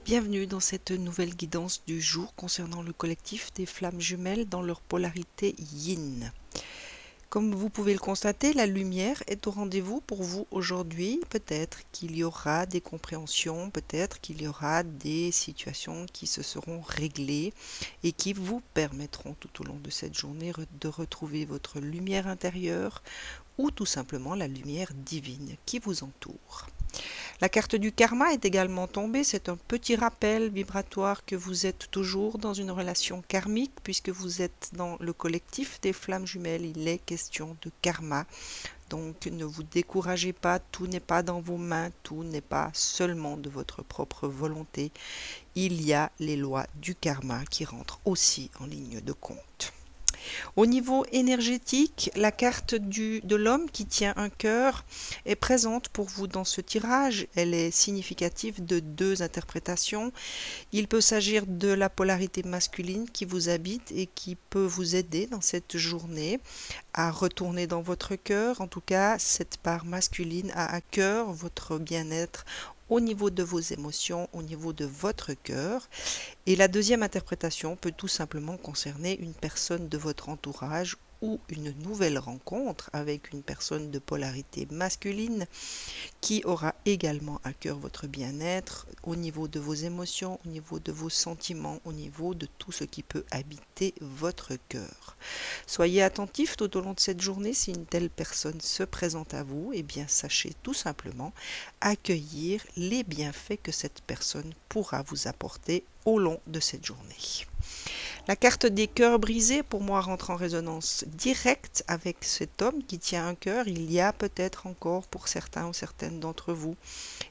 Bienvenue dans cette nouvelle guidance du jour concernant le collectif des flammes jumelles dans leur polarité yin. Comme vous pouvez le constater, la lumière est au rendez-vous pour vous aujourd'hui. Peut-être qu'il y aura des compréhensions, peut-être qu'il y aura des situations qui se seront réglées et qui vous permettront tout au long de cette journée de retrouver votre lumière intérieure ou tout simplement la lumière divine qui vous entoure. La carte du karma est également tombée, c'est un petit rappel vibratoire que vous êtes toujours dans une relation karmique puisque vous êtes dans le collectif des flammes jumelles, il est question de karma. Donc ne vous découragez pas, tout n'est pas dans vos mains, tout n'est pas seulement de votre propre volonté. Il y a les lois du karma qui rentrent aussi en ligne de compte. Au niveau énergétique, la carte de l'homme qui tient un cœur est présente pour vous dans ce tirage. Elle est significative de deux interprétations. Il peut s'agir de la polarité masculine qui vous habite et qui peut vous aider dans cette journée à retourner dans votre cœur. En tout cas, cette part masculine a à cœur votre bien-être au niveau de vos émotions, au niveau de votre cœur. Et la deuxième interprétation peut tout simplement concerner une personne de votre entourage ou une nouvelle rencontre avec une personne de polarité masculine qui aura également à cœur votre bien-être au niveau de vos émotions, au niveau de vos sentiments, au niveau de tout ce qui peut habiter votre cœur. Soyez attentifs tout au long de cette journée. Si une telle personne se présente à vous, eh bien sachez tout simplement accueillir les bienfaits que cette personne pourra vous apporter au long de cette journée. La carte des cœurs brisés, pour moi, rentre en résonance directe avec cet homme qui tient un cœur. Il y a peut-être encore pour certains ou certaines d'entre vous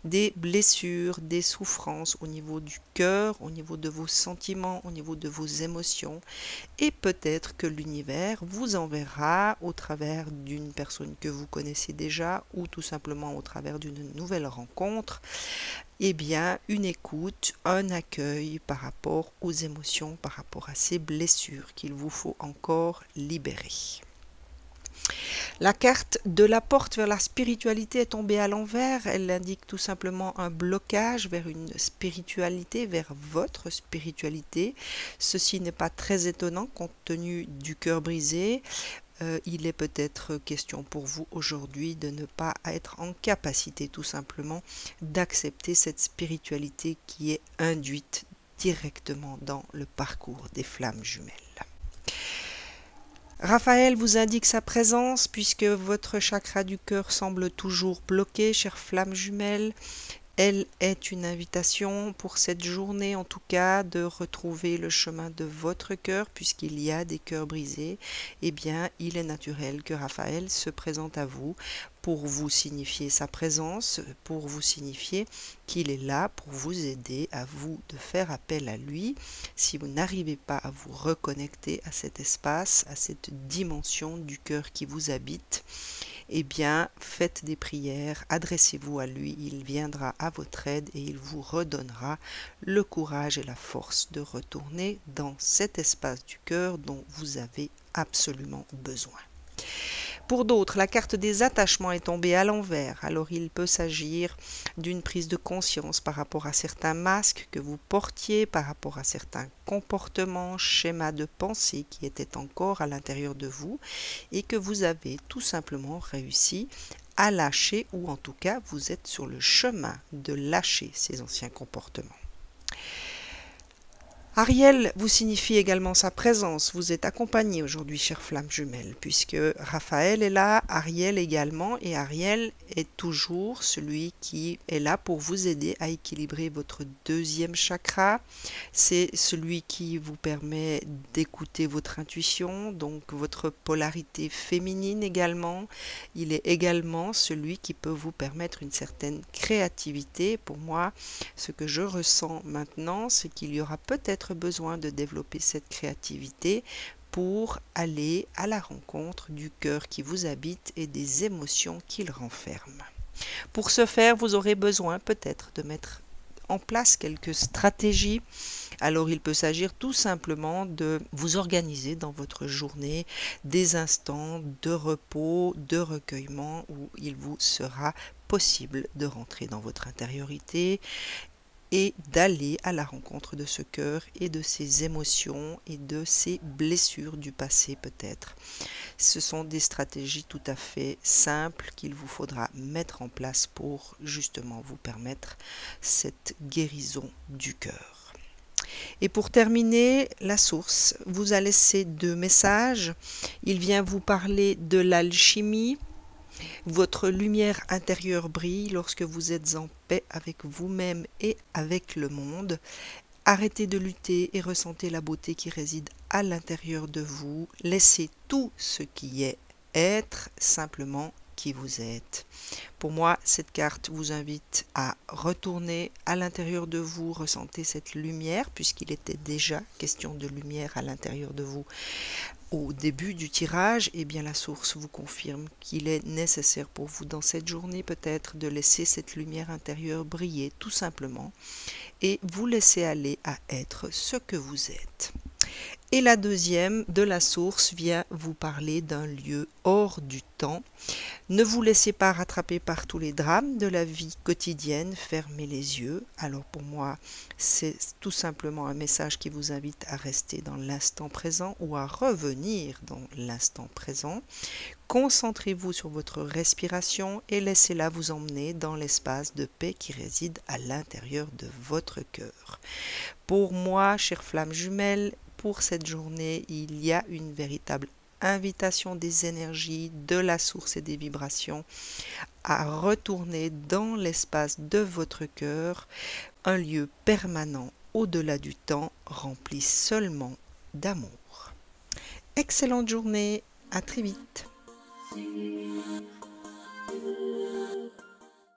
des blessures, des souffrances au niveau du cœur, au niveau de vos sentiments, au niveau de vos émotions. Et peut-être que l'univers vous enverra au travers d'une personne que vous connaissez déjà ou tout simplement au travers d'une nouvelle rencontre, eh bien, une écoute, un accueil par rapport aux émotions, par rapport à ces blessures qu'il vous faut encore libérer. La carte de la porte vers la spiritualité est tombée à l'envers. Elle indique tout simplement un blocage vers une spiritualité, vers votre spiritualité. Ceci n'est pas très étonnant compte tenu du cœur brisé. Il est peut-être question pour vous aujourd'hui de ne pas être en capacité tout simplement d'accepter cette spiritualité qui est induite directement dans le parcours des flammes jumelles. Raphaël vous indique sa présence puisque votre chakra du cœur semble toujours bloqué, chère flamme jumelle. Elle est une invitation pour cette journée, en tout cas, de retrouver le chemin de votre cœur, puisqu'il y a des cœurs brisés. Eh bien, il est naturel que Raphaël se présente à vous pour vous signifier sa présence, pour vous signifier qu'il est là pour vous aider, à vous de faire appel à lui. Si vous n'arrivez pas à vous reconnecter à cet espace, à cette dimension du cœur qui vous habite, eh bien, faites des prières, adressez-vous à lui, il viendra à votre aide et il vous redonnera le courage et la force de retourner dans cet espace du cœur dont vous avez absolument besoin. Pour d'autres, la carte des attachements est tombée à l'envers, alors il peut s'agir d'une prise de conscience par rapport à certains masques que vous portiez, par rapport à certains comportements, schémas de pensée qui étaient encore à l'intérieur de vous et que vous avez tout simplement réussi à lâcher ou en tout cas vous êtes sur le chemin de lâcher ces anciens comportements. Ariel vous signifie également sa présence. Vous êtes accompagné aujourd'hui, chère flamme jumelle, puisque Raphaël est là, Ariel également, et Ariel est toujours celui qui est là pour vous aider à équilibrer votre deuxième chakra. C'est celui qui vous permet d'écouter votre intuition, donc votre polarité féminine également. Il est également celui qui peut vous permettre une certaine créativité. Pour moi, ce que je ressens maintenant, c'est qu'il y aura peut-être besoin de développer cette créativité pour aller à la rencontre du cœur qui vous habite et des émotions qu'il renferme. Pour ce faire, vous aurez besoin peut-être de mettre en place quelques stratégies. Alors il peut s'agir tout simplement de vous organiser dans votre journée des instants de repos, de recueillement où il vous sera possible de rentrer dans votre intériorité et d'aller à la rencontre de ce cœur et de ses émotions et de ses blessures du passé peut-être. Ce sont des stratégies tout à fait simples qu'il vous faudra mettre en place pour justement vous permettre cette guérison du cœur. Et pour terminer, la source vous a laissé 2 messages. Il vient vous parler de l'alchimie. Votre lumière intérieure brille lorsque vous êtes en paix avec vous-même et avec le monde. Arrêtez de lutter et ressentez la beauté qui réside à l'intérieur de vous. Laissez tout ce qui est être simplement qui vous êtes. Pour moi, cette carte vous invite à retourner à l'intérieur de vous, ressentez cette lumière, puisqu'il était déjà question de lumière à l'intérieur de vous. Au début du tirage, eh bien la source vous confirme qu'il est nécessaire pour vous dans cette journée peut-être de laisser cette lumière intérieure briller tout simplement et vous laisser aller à être ce que vous êtes. Et la deuxième de la source vient vous parler d'un lieu hors du temps. Ne vous laissez pas rattraper par tous les drames de la vie quotidienne, fermez les yeux. Alors pour moi, c'est tout simplement un message qui vous invite à rester dans l'instant présent ou à revenir dans l'instant présent. Concentrez-vous sur votre respiration et laissez-la vous emmener dans l'espace de paix qui réside à l'intérieur de votre cœur. Pour moi, chères flammes jumelles, pour cette journée, il y a une véritable invitation des énergies, de la source et des vibrations à retourner dans l'espace de votre cœur, un lieu permanent au-delà du temps, rempli seulement d'amour. Excellente journée, à très vite.